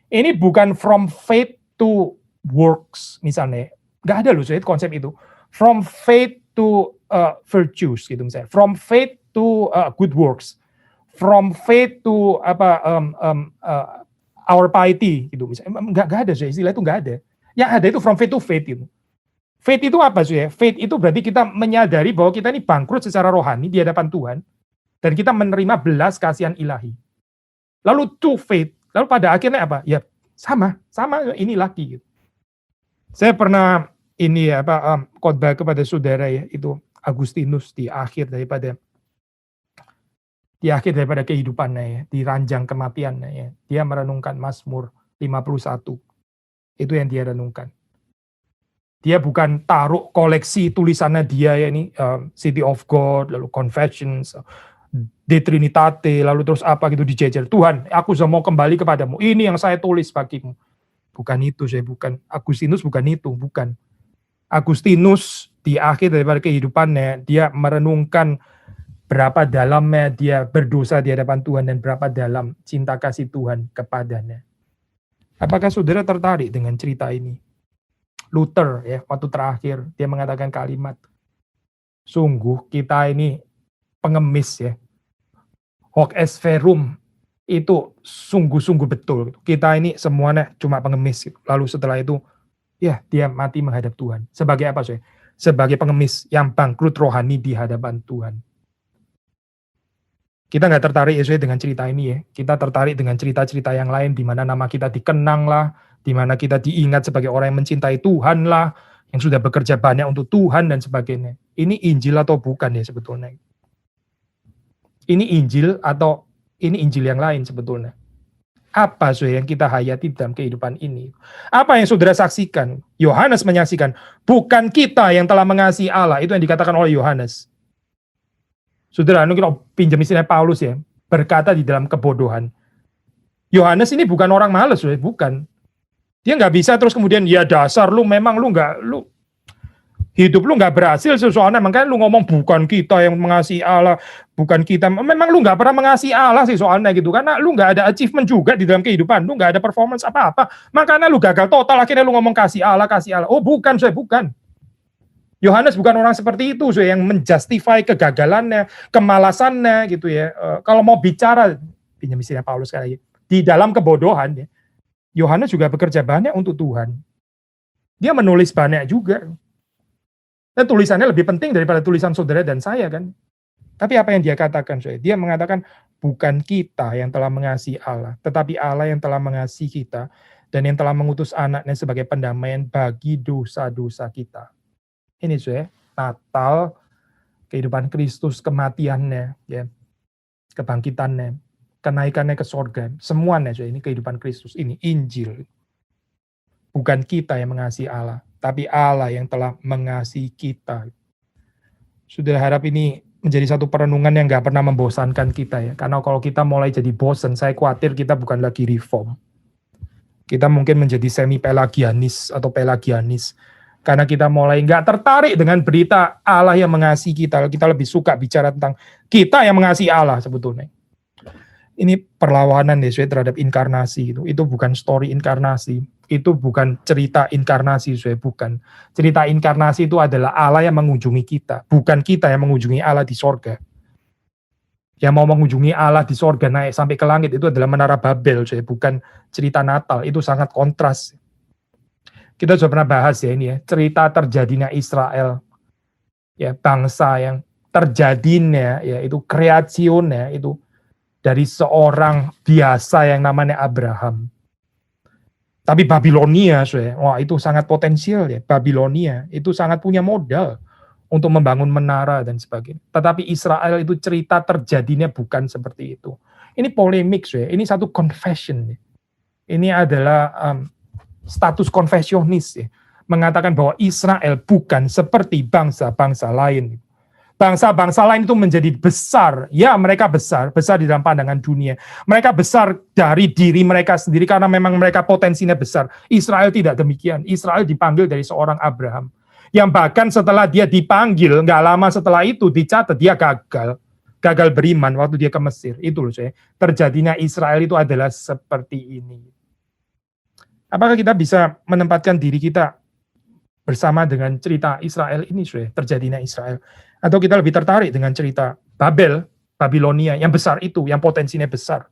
A: Ini bukan from faith to works misalnya. Nggak ada loh konsep itu. From faith to virtues gitu misalnya. From faith to good works. From faith to our piety gitu misalnya. Nggak ada istilah itu, nggak ada. Yang ada itu from faith to faith itu. Faith itu apa Faith itu berarti kita menyadari bahwa kita ini bangkrut secara rohani di hadapan Tuhan dan kita menerima belas kasihan ilahi. Lalu to faith, lalu pada akhirnya apa? Ya sama ini lagi gitu. Saya pernah ini khotbah kepada saudara ya, itu Agustinus di akhir daripada kehidupannya ya, di ranjang kematiannya ya, dia merenungkan Mazmur 51. Itu yang dia renungkan. Dia bukan taruh koleksi tulisannya dia ya ini, City of God, lalu Confessions, De Trinitate, lalu terus apa gitu dijejer. Tuhan, aku sudah mau kembali kepadamu. Ini yang saya tulis bagimu. Bukan itu, bukan. Agustinus bukan itu, bukan. Agustinus di akhir daripada kehidupannya, dia merenungkan berapa dalamnya dia berdosa di hadapan Tuhan dan berapa dalam cinta kasih Tuhan kepadanya. Apakah saudara tertarik dengan cerita ini? Luther ya, waktu terakhir dia mengatakan kalimat, sungguh kita ini pengemis ya. Hoc est verum, itu sungguh-sungguh betul. Kita ini semuanya cuma pengemis. Lalu setelah itu, ya dia mati menghadap Tuhan. Sebagai apa Sebagai pengemis yang bangkrut rohani di hadapan Tuhan. Kita nggak tertarik dengan cerita ini ya. Kita tertarik dengan cerita-cerita yang lain di mana nama kita dikenang lah, di mana kita diingat sebagai orang yang mencintai Tuhan lah, yang sudah bekerja banyak untuk Tuhan dan sebagainya. Ini Injil atau bukan ya sebetulnya? Ini Injil atau ini Injil yang lain sebetulnya? Apa yang kita hayati dalam kehidupan ini? Apa yang saudara saksikan? Yohanes menyaksikan, bukan kita yang telah mengasihi Allah. Itu yang dikatakan oleh Yohanes. Saudara, kita pinjam istilah Paulus ya, berkata di dalam kebodohan. Yohanes ini bukan orang malas, bukan. Dia nggak bisa terus kemudian, ya dasar lu memang lu nggak, lu Hidup lu nggak berhasil soalnya makanya lu ngomong bukan kita yang mengasihi Allah, bukan kita. Memang lu nggak pernah mengasihi Allah sih soalnya gitu, karena lu nggak ada achievement juga di dalam kehidupan, lu nggak ada performance apa-apa. Makanya lu gagal total, akhirnya lu ngomong kasih Allah, kasih Allah. Oh bukan, saya bukan. Yohanes bukan orang seperti itu, yang menjustify kegagalannya, kemalasannya gitu ya. Kalau mau bicara, pinjam istilah Paulus sekali lagi, di dalam kebodohan, ya, Yohanes juga bekerja banyak untuk Tuhan. Dia menulis banyak juga. Dan tulisannya lebih penting daripada tulisan saudara dan saya kan. Tapi apa yang dia katakan? Dia mengatakan bukan kita yang telah mengasihi Allah, tetapi Allah yang telah mengasihi kita dan yang telah mengutus anaknya sebagai pendamaian bagi dosa-dosa kita. Ini Natal, kehidupan Kristus, kematiannya, ya, kebangkitannya, kenaikannya ke surga, semuanya ini kehidupan Kristus, ini Injil. Bukan kita yang mengasihi Allah, tapi Allah yang telah mengasihi kita. Sudah harap ini menjadi satu perenungan yang gak pernah membosankan kita ya. Karena kalau kita mulai jadi bosan, saya khawatir kita bukan lagi reform. Kita mungkin menjadi semi-pelagianis atau pelagianis. Karena kita mulai gak tertarik dengan berita Allah yang mengasihi kita. Kita lebih suka bicara tentang kita yang mengasihi Allah sebetulnya. Ini perlawanan ya terhadap inkarnasi. Itu bukan story inkarnasi. Itu bukan cerita inkarnasi, bukan. Cerita inkarnasi itu adalah Allah yang mengunjungi kita, bukan kita yang mengunjungi Allah di sorga. Yang mau mengunjungi Allah di sorga naik sampai ke langit itu adalah Menara Babel, bukan cerita Natal. Itu sangat kontras. Kita sudah pernah bahas ya ini ya, cerita terjadinya Israel, ya bangsa yang terjadinya, ya itu kreasionnya itu dari seorang biasa yang namanya Abraham. Tapi Babilonia, wah itu sangat potensial ya. Babilonia itu sangat punya modal untuk membangun menara dan sebagainya. Tetapi Israel itu cerita terjadinya bukan seperti itu. Ini polemik, ini satu confession. Ini adalah status konfesionis, mengatakan bahwa Israel bukan seperti bangsa-bangsa lain. Bangsa-bangsa lain itu menjadi besar. Ya, mereka besar di dalam pandangan dunia. Mereka besar dari diri mereka sendiri karena memang mereka potensinya besar. Israel tidak demikian. Israel dipanggil dari seorang Abraham. Yang bahkan setelah dia dipanggil, nggak lama setelah itu dicatat dia gagal. Gagal beriman waktu dia ke Mesir. Itu loh, terjadinya Israel itu adalah seperti ini. Apakah kita bisa menempatkan diri kita bersama dengan cerita Israel ini, terjadinya Israel? Atau kita lebih tertarik dengan cerita Babel, Babilonia, yang besar itu, yang potensinya besar,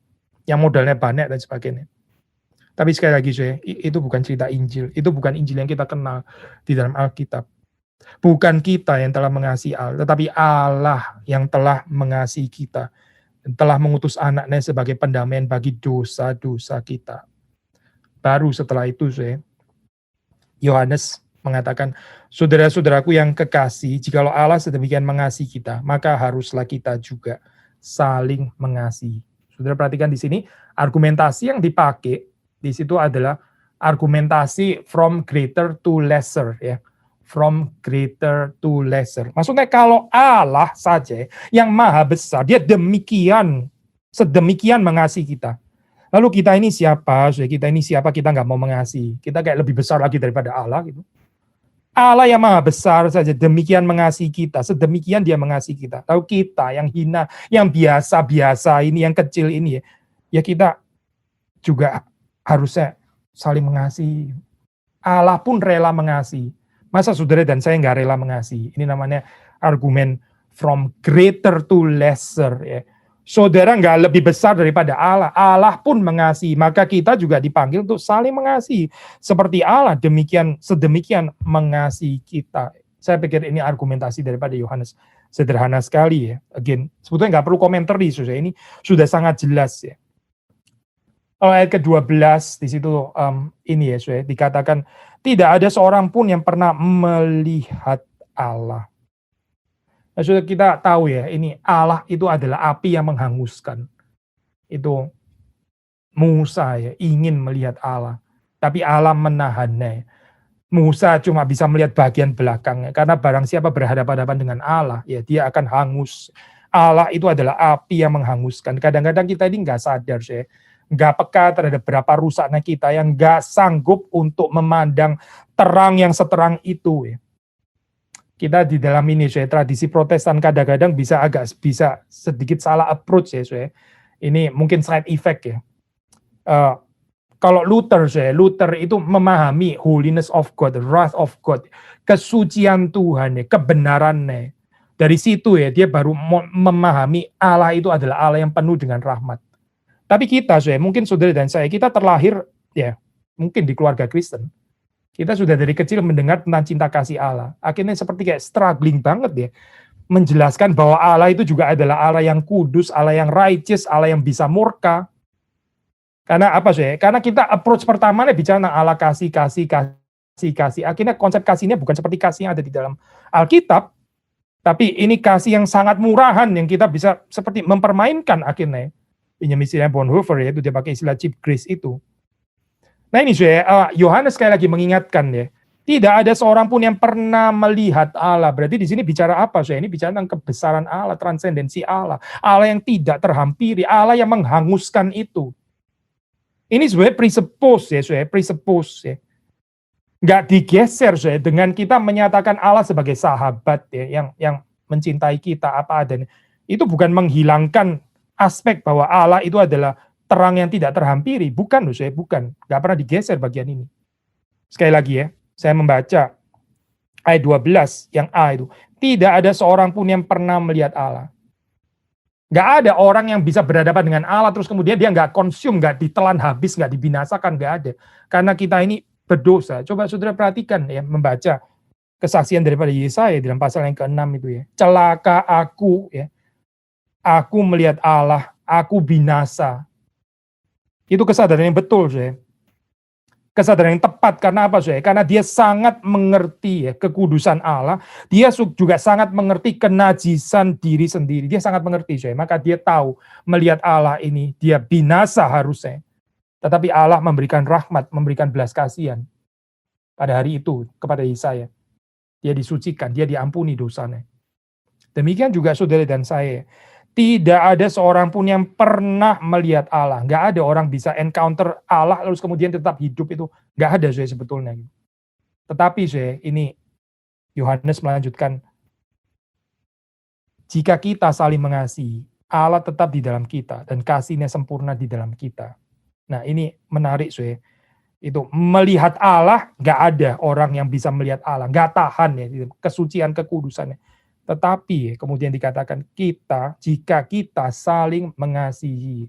A: yang modalnya banyak dan sebagainya. Tapi sekali lagi, itu bukan cerita Injil, itu bukan Injil yang kita kenal di dalam Alkitab. Bukan kita yang telah mengasihi Allah, tetapi Allah yang telah mengasihi kita, dan telah mengutus anaknya sebagai pendamaian bagi dosa-dosa kita. Baru setelah itu, Yohanes mengatakan, saudara-saudaraku yang kekasih, jikalau Allah sedemikian mengasihi kita, maka haruslah kita juga saling mengasihi. Saudara perhatikan di sini, argumentasi yang dipakai di situ adalah argumentasi from greater to lesser, ya. From greater to lesser. Maksudnya kalau Allah saja yang maha besar, dia sedemikian mengasihi kita. Lalu kita ini siapa? Kita nggak mau mengasihi. Kita kayak lebih besar lagi daripada Allah gitu. Allah yang maha besar saja demikian mengasihi kita, sedemikian dia mengasihi kita. Tahu kita yang hina, yang biasa-biasa ini, yang kecil ini ya kita juga harusnya saling mengasihi. Allah pun rela mengasihi. Masa saudara dan saya nggak rela mengasihi? Ini namanya argumen from greater to lesser ya. Saudara nggak lebih besar daripada Allah. Allah pun mengasihi, maka kita juga dipanggil untuk saling mengasihi. Seperti Allah sedemikian mengasihi kita. Saya pikir ini argumentasi daripada Yohanes sederhana sekali ya. Again, sebetulnya nggak perlu komentar di ini sudah sangat jelas ya. Ayat ke-12 di situ ini ya, dikatakan tidak ada seorang pun yang pernah melihat Allah. Nah, sudah kita tahu ya, ini Allah itu adalah api yang menghanguskan. Itu Musa ya, ingin melihat Allah. Tapi Allah menahannya. Musa cuma bisa melihat bagian belakangnya. Karena barang siapa berhadapan-hadapan dengan Allah, ya dia akan hangus. Allah itu adalah api yang menghanguskan. Kadang-kadang kita ini nggak sadar, nggak peka terhadap berapa rusaknya kita yang nggak sanggup untuk memandang terang yang seterang itu. Ya. kita di dalam ini saya tradisi Protestan kadang-kadang bisa sedikit salah approach ya saya. Ini mungkin side effect ya. Kalau Luther itu memahami holiness of God, wrath of God, kesucian Tuhan ya, kebenarannya. Dari situ ya dia baru memahami Allah itu adalah Allah yang penuh dengan rahmat. Tapi kita mungkin saudara dan saya, kita terlahir ya mungkin di keluarga Kristen. Kita sudah dari kecil mendengar tentang cinta kasih Allah. Akhirnya seperti kayak struggling banget ya. Menjelaskan bahwa Allah itu juga adalah Allah yang kudus, Allah yang righteous, Allah yang bisa murka. Karena apa Karena kita approach pertamanya bicara tentang Allah kasih. Akhirnya konsep kasihnya bukan seperti kasih yang ada di dalam Alkitab. Tapi ini kasih yang sangat murahan yang kita bisa seperti mempermainkan akhirnya. Pinjam istilahnya Bonhoeffer ya, itu dia pakai istilah cheap grace itu. Nah ini Yohanes sekali lagi mengingatkan ya, tidak ada seorang pun yang pernah melihat Allah. Berarti di sini bicara apa Ini bicara tentang kebesaran Allah, transendensi Allah, Allah yang tidak terhampiri, Allah yang menghanguskan itu. Ini sebenarnya presuppose ya. Nggak digeser dengan kita menyatakan Allah sebagai sahabat ya, yang mencintai kita apa adanya. Itu bukan menghilangkan aspek bahwa Allah itu adalah terang yang tidak terhampiri, bukan bukan. Nggak pernah digeser bagian ini. Sekali lagi ya, saya membaca ayat 12 yang A itu. Tidak ada seorang pun yang pernah melihat Allah. Nggak ada orang yang bisa berhadapan dengan Allah terus kemudian dia nggak consume, nggak ditelan habis, nggak dibinasakan, nggak ada. Karena kita ini berdosa. Coba saudara perhatikan ya, membaca kesaksian daripada Yesaya dalam pasal yang ke-6 itu ya. Celaka aku ya. Aku melihat Allah, aku binasa. Itu kesadaran yang betul kesadaran yang tepat. Karena apa karena dia sangat mengerti ya kekudusan Allah, dia juga sangat mengerti kenajisan diri sendiri, dia sangat mengerti maka dia tahu melihat Allah ini dia binasa harusnya, tetapi Allah memberikan rahmat, memberikan belas kasihan pada hari itu kepada Yesaya. Dia disucikan, dia diampuni dosanya. Demikian juga saudara dan saya. Tidak ada seorang pun yang pernah melihat Allah. Nggak ada orang bisa encounter Allah lalu kemudian tetap hidup itu. Nggak ada sebetulnya. Tetapi ini Yohanes melanjutkan. Jika kita saling mengasihi, Allah tetap di dalam kita dan kasih-Nya sempurna di dalam kita. Nah ini menarik itu melihat Allah, nggak ada orang yang bisa melihat Allah. Nggak tahan ya kesucian kekudusannya. Tetapi kemudian dikatakan jika kita saling mengasihi.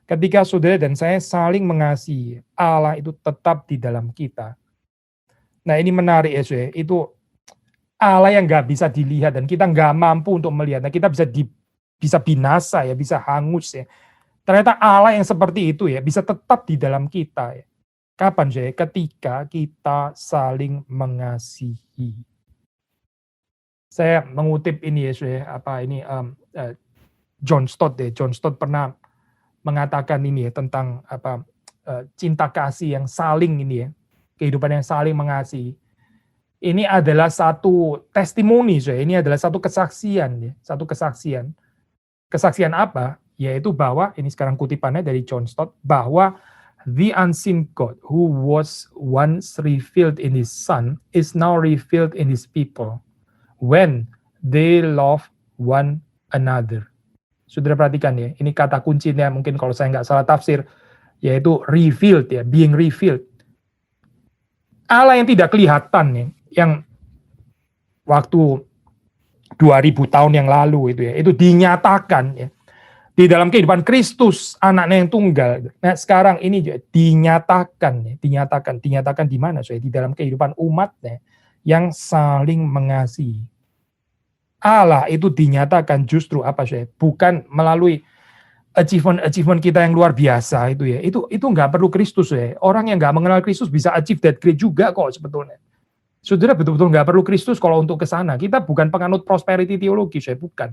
A: Ketika saudara dan saya saling mengasihi, Allah itu tetap di dalam kita. Nah ini menarik itu Allah yang nggak bisa dilihat dan kita nggak mampu untuk melihat. Nah kita bisa binasa ya, bisa hangus ya. Ternyata Allah yang seperti itu ya bisa tetap di dalam kita ya. Kapan ketika kita saling mengasihi. Saya mengutip ini John Stott ya. John Stott pernah mengatakan ini ya tentang cinta kasih yang saling ini ya, kehidupan yang saling mengasihi. Ini adalah satu testimoni ini adalah satu kesaksian ya, satu kesaksian. Kesaksian apa? Yaitu bahwa ini sekarang kutipannya dari John Stott bahwa the unseen God who was once revealed in His Son is now revealed in His people. When they love one another. Saudara perhatikan ya, ini kata kuncinya mungkin kalau saya nggak salah tafsir, yaitu revealed ya, being revealed. Allah yang tidak kelihatan ya, yang waktu 2000 tahun yang lalu itu dinyatakan ya, di dalam kehidupan Kristus, anaknya yang tunggal. Nah sekarang ini juga dinyatakan di mana di dalam kehidupan umatnya yang saling mengasihi. Allah itu dinyatakan justru bukan melalui achievement kita yang luar biasa itu ya. Itu nggak perlu Kristus ya. Orang yang nggak mengenal Kristus bisa achieve that great juga kok sebetulnya. Saudara betul-betul nggak perlu Kristus kalau untuk ke sana. Kita bukan penganut prosperity teologi bukan.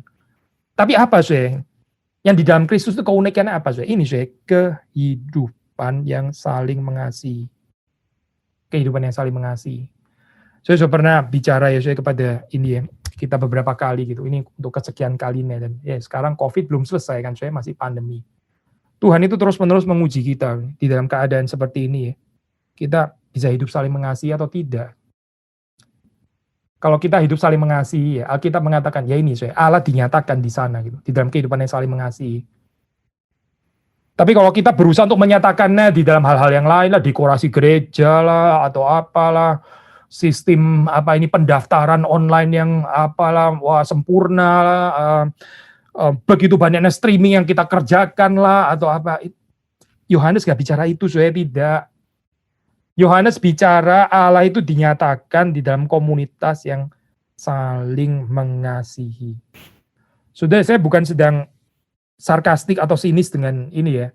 A: Tapi apa yang di dalam Kristus itu keunikannya apa Ini kehidupan yang saling mengasihi. Kehidupan yang saling mengasihi. Saya sudah pernah bicara kepada ini ya, kita beberapa kali gitu. Ini untuk kesekian kalinya dan ya sekarang COVID belum selesai kan, masih pandemi. Tuhan itu terus-menerus menguji kita di dalam keadaan seperti ini ya. Kita bisa hidup saling mengasihi atau tidak. Kalau kita hidup saling mengasihi, ya, Alkitab mengatakan, ya ini, Allah dinyatakan di sana, gitu, di dalam kehidupan yang saling mengasihi. Tapi kalau kita berusaha untuk menyatakannya di dalam hal-hal yang lain lah, dekorasi gereja lah, atau apalah, sistem pendaftaran online yang apalah, wah sempurna lah, begitu banyaknya streaming yang kita kerjakan lah, atau apa. Yohanes gak bicara itu, tidak. Yohanes bicara Allah itu dinyatakan di dalam komunitas yang saling mengasihi. Sudah, saya bukan sedang sarkastik atau sinis dengan ini ya,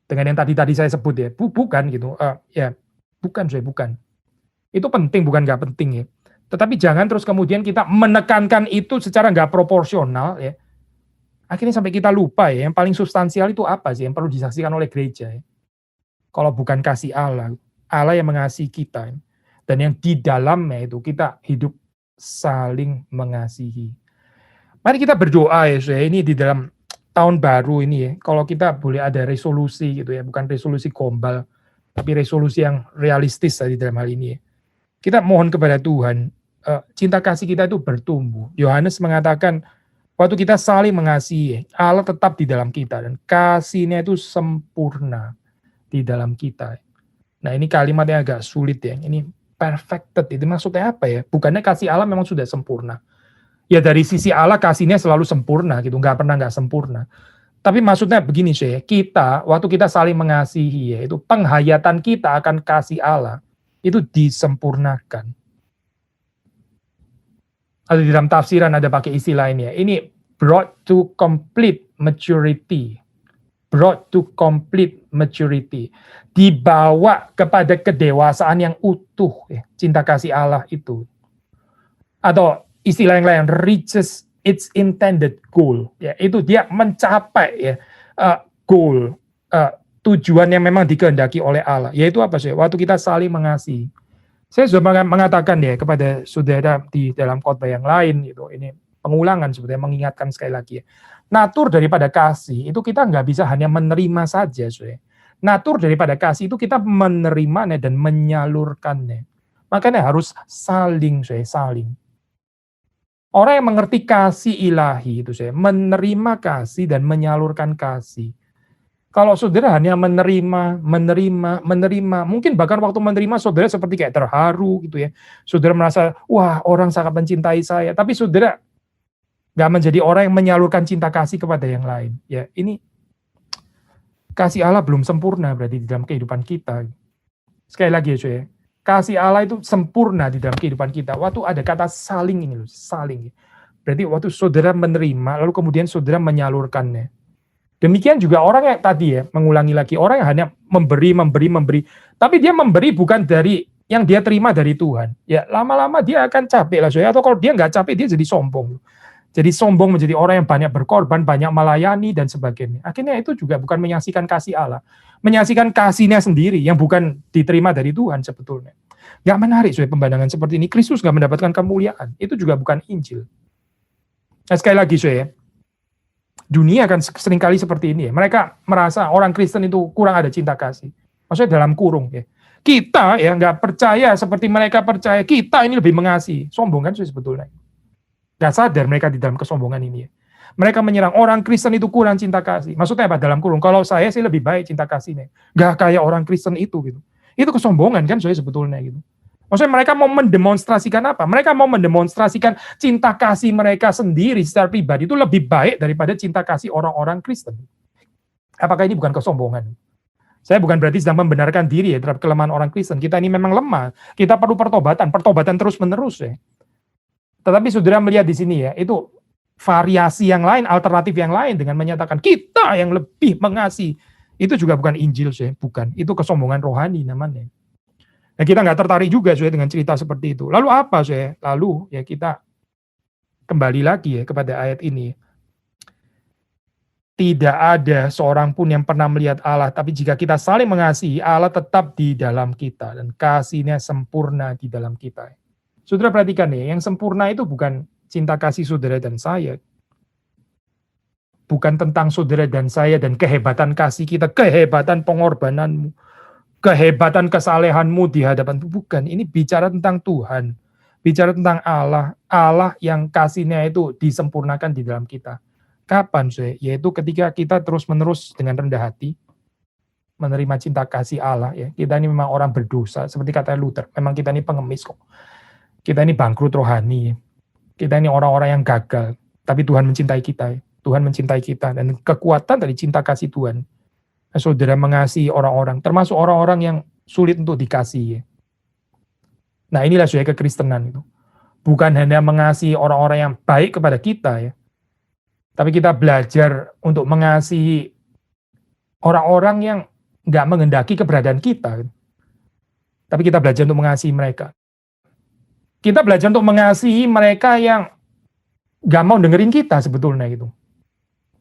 A: dengan yang tadi saya sebut ya, bukan gitu, ya bukan, bukan. Itu penting, bukan nggak penting ya. Tetapi jangan terus kemudian kita menekankan itu secara nggak proporsional ya. Akhirnya sampai kita lupa ya, yang paling substansial itu apa sih yang perlu disaksikan oleh gereja ya. Kalau bukan kasih Allah yang mengasihi kita, dan yang di dalamnya itu kita hidup saling mengasihi. Mari kita berdoa ya, ini di dalam tahun baru ini ya, kalau kita boleh ada resolusi gitu ya, bukan resolusi gombal, tapi resolusi yang realistis di dalam hal ini ya. Kita mohon kepada Tuhan, cinta kasih kita itu bertumbuh. Yohanes mengatakan, waktu kita saling mengasihi, Allah tetap di dalam kita, dan kasih-Nya itu sempurna di dalam kita. Nah ini kalimatnya agak sulit ya, ini perfected, itu maksudnya apa ya? Bukannya kasih Allah memang sudah sempurna. Ya dari sisi Allah kasihnya selalu sempurna gitu, nggak pernah nggak sempurna. Tapi maksudnya begini kita, waktu kita saling mengasihi ya, itu penghayatan kita akan kasih Allah, itu disempurnakan. Ada di dalam tafsiran ada pakai istilah ini ya, ini brought to complete maturity. Brought to complete maturity. Dibawa kepada kedewasaan yang utuh ya, cinta kasih Allah itu. Atau istilah yang lain, reaches its intended goal. Ya, itu dia mencapai ya, goal, tujuan yang memang dikehendaki oleh Allah. Yaitu apa sih? Waktu kita saling mengasihi. Saya sudah mengatakan ya kepada saudara di dalam khotbah yang lain, gitu. Ini pengulangan sebetulnya, mengingatkan sekali lagi ya. Natur daripada kasih itu kita nggak bisa hanya menerima saja, Natur daripada kasih itu kita menerimanya dan menyalurkannya. Makanya harus saling, saling. Orang yang mengerti kasih ilahi itu, menerima kasih dan menyalurkan kasih. Kalau saudara hanya menerima, mungkin bahkan waktu menerima saudara seperti kayak terharu gitu ya. Saudara merasa, wah orang sangat mencintai saya. Tapi saudara nggak menjadi orang yang menyalurkan cinta kasih kepada yang lain. Ya, ini kasih Allah belum sempurna berarti di dalam kehidupan kita. Sekali lagi ya, kasih Allah itu sempurna di dalam kehidupan kita. Waktu ada kata saling ini loh, saling. Berarti waktu saudara menerima, lalu kemudian saudara menyalurkannya. Demikian juga orang yang tadi ya, mengulangi lagi, orang yang hanya memberi. Tapi dia memberi bukan dari yang dia terima dari Tuhan. Ya, lama-lama dia akan capek lah, atau kalau dia nggak capek, dia jadi sombong. Jadi sombong menjadi orang yang banyak berkorban, banyak melayani, dan sebagainya. Akhirnya itu juga bukan menyaksikan kasih Allah. Menyaksikan kasih-Nya sendiri, yang bukan diterima dari Tuhan sebetulnya. Gak menarik pemandangan seperti ini. Kristus gak mendapatkan kemuliaan. Itu juga bukan Injil. Nah sekali lagi dunia kan seringkali seperti ini ya. Mereka merasa orang Kristen itu kurang ada cinta kasih. Maksudnya dalam kurung ya. Kita ya gak percaya seperti mereka percaya. Kita ini lebih mengasihi. Sombong kan sebetulnya. Gak sadar mereka di dalam kesombongan ini ya. Mereka menyerang orang Kristen itu kurang cinta kasih. Maksudnya apa? Dalam kurung. Kalau saya sih lebih baik cinta kasihnya. Gak kayak orang Kristen itu gitu. Itu kesombongan kan sebetulnya gitu. Maksudnya mereka mau mendemonstrasikan apa? Mereka mau mendemonstrasikan cinta kasih mereka sendiri secara pribadi itu lebih baik daripada cinta kasih orang-orang Kristen. Apakah ini bukan kesombongan? Saya bukan berarti sedang membenarkan diri ya terhadap kelemahan orang Kristen. Kita ini memang lemah. Kita perlu pertobatan terus-menerus ya. Tetapi saudara melihat di sini ya, itu variasi yang lain, alternatif yang lain dengan menyatakan kita yang lebih mengasihi. Itu juga bukan Injil, bukan. Itu kesombongan rohani namanya. Nah, kita nggak tertarik juga dengan cerita seperti itu. Lalu apa, Lalu ya kita kembali lagi ya kepada ayat ini. Tidak ada seorang pun yang pernah melihat Allah, tapi jika kita saling mengasihi, Allah tetap di dalam kita dan kasih-Nya sempurna di dalam kita. Saudara perhatikan ya, yang sempurna itu bukan cinta kasih saudara dan saya. Bukan tentang saudara dan saya dan kehebatan kasih kita, kehebatan pengorbananmu, kehebatan kesalehanmu di hadapan Tuhan. Bukan, ini bicara tentang Tuhan. bicara tentang Allah, Allah yang kasih-Nya itu disempurnakan di dalam kita. Kapan, saudara? Yaitu ketika kita terus-menerus dengan rendah hati menerima cinta kasih Allah, ya. Kita ini memang orang berdosa, seperti kata Luther, memang kita ini pengemis kok. Kita ini bangkrut rohani, ya. Kita ini orang-orang yang gagal, tapi Tuhan mencintai kita, ya. Tuhan mencintai kita, dan kekuatan dari cinta kasih Tuhan, saudara mengasihi orang-orang, termasuk orang-orang yang sulit untuk dikasihi, ya. Nah, inilah saudara kekristenan itu. Bukan hanya mengasihi orang-orang yang baik kepada kita, ya, tapi kita belajar untuk mengasihi orang-orang yang nggak menghendaki keberadaan kita. Tapi kita belajar untuk mengasihi mereka. Kita belajar untuk mengasihi mereka yang nggak mau dengerin kita sebetulnya gitu.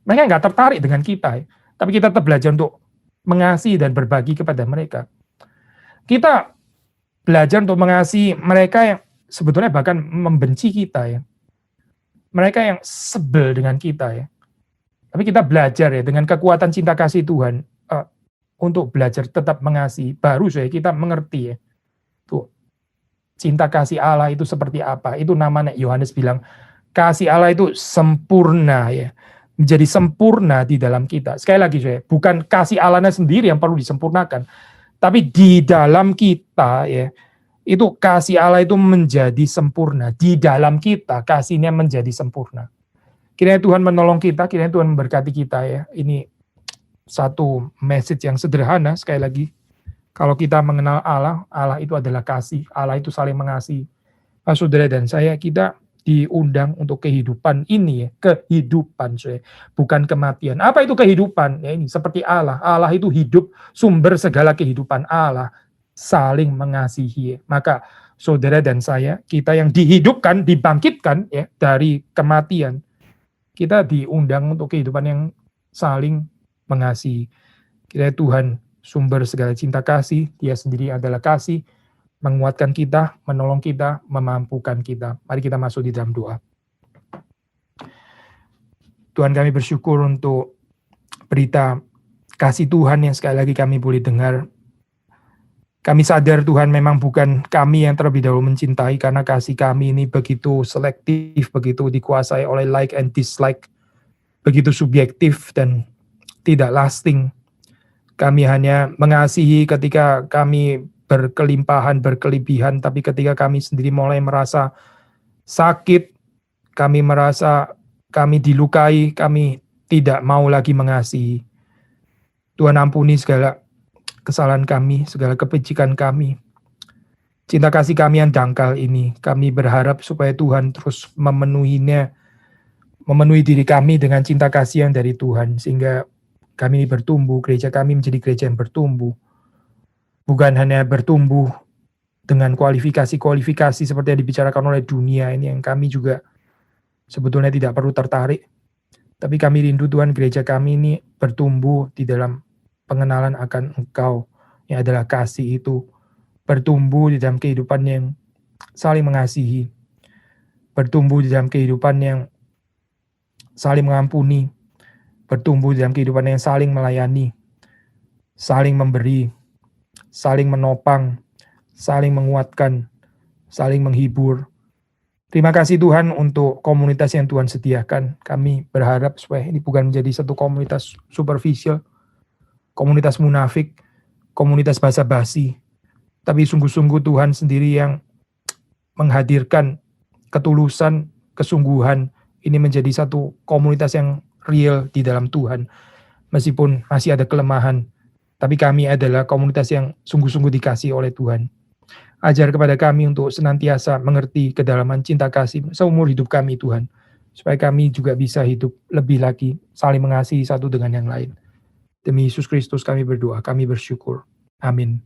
A: Mereka nggak tertarik dengan kita, ya. Tapi kita tetap belajar untuk mengasihi dan berbagi kepada mereka. Kita belajar untuk mengasihi mereka yang sebetulnya bahkan membenci kita, ya. Mereka yang sebel dengan kita, ya. Tapi kita belajar, ya, dengan kekuatan cinta kasih Tuhan untuk belajar tetap mengasihi. Baru saya kita mengerti, ya. Tuh, cinta kasih Allah itu seperti apa? Itu namanya Yohanes bilang kasih Allah itu sempurna, ya. Menjadi sempurna di dalam kita. Sekali lagi saya, bukan kasih Allahnya sendiri yang perlu disempurnakan, tapi di dalam kita, ya, itu kasih Allah itu menjadi sempurna. Di dalam kita, kasih-Nya menjadi sempurna. Kiranya Tuhan menolong kita, kiranya Tuhan memberkati kita, ya. Ini satu message yang sederhana, sekali lagi. Kalau kita mengenal Allah, Allah itu adalah kasih, Allah itu saling mengasihi. Saudara dan saya, kita diundang untuk kehidupan ini, ya. Kehidupan, saya, bukan kematian. Apa itu kehidupan? Ya, ini seperti Allah. Allah itu hidup, sumber segala kehidupan. Allah saling mengasihi. Maka saudara dan saya, kita yang dihidupkan, dibangkitkan, ya, dari kematian, kita diundang untuk kehidupan yang saling mengasihi. Kiranya Tuhan sumber segala cinta kasih, Dia sendiri adalah kasih, menguatkan kita, menolong kita, memampukan kita. Mari kita masuk di dalam doa. Tuhan, kami bersyukur untuk berita kasih Tuhan yang sekali lagi kami boleh dengar. Kami sadar Tuhan memang bukan kami yang terlebih dahulu mencintai, karena kasih kami ini begitu selektif, begitu dikuasai oleh like and dislike, begitu subjektif dan tidak lasting. Kami hanya mengasihi ketika kami berkelimpahan, berkelebihan, tapi ketika kami sendiri mulai merasa sakit, kami merasa kami dilukai, kami tidak mau lagi mengasihi. Tuhan ampuni segala kesalahan kami, segala kebajikan kami. Cinta kasih kami yang dangkal ini, kami berharap supaya Tuhan terus memenuhinya, memenuhi diri kami dengan cinta kasih yang dari Tuhan, sehingga kami bertumbuh, gereja kami menjadi gereja yang bertumbuh. Bukan hanya bertumbuh dengan kualifikasi-kualifikasi seperti yang dibicarakan oleh dunia ini, yang kami juga sebetulnya tidak perlu tertarik. Tapi kami rindu Tuhan, gereja kami ini bertumbuh di dalam pengenalan akan Engkau, yang adalah kasih itu. Bertumbuh di dalam kehidupan yang saling mengasihi. Bertumbuh di dalam kehidupan yang saling mengampuni. Bertumbuh di dalam kehidupan yang saling melayani. Saling memberi. Saling menopang, saling menguatkan, saling menghibur. Terima kasih Tuhan untuk komunitas yang Tuhan sediakan. Kami berharap supaya ini bukan menjadi satu komunitas superficial, komunitas munafik, komunitas basa-basi, tapi sungguh-sungguh Tuhan sendiri yang menghadirkan ketulusan, kesungguhan. Ini menjadi satu komunitas yang real di dalam Tuhan. Meskipun masih ada kelemahan, tapi kami adalah komunitas yang sungguh-sungguh dikasihi oleh Tuhan. Ajar kepada kami untuk senantiasa mengerti kedalaman cinta kasih seumur hidup kami Tuhan. Supaya kami juga bisa hidup lebih lagi, saling mengasihi satu dengan yang lain. Demi Yesus Kristus kami berdoa, kami bersyukur. Amin.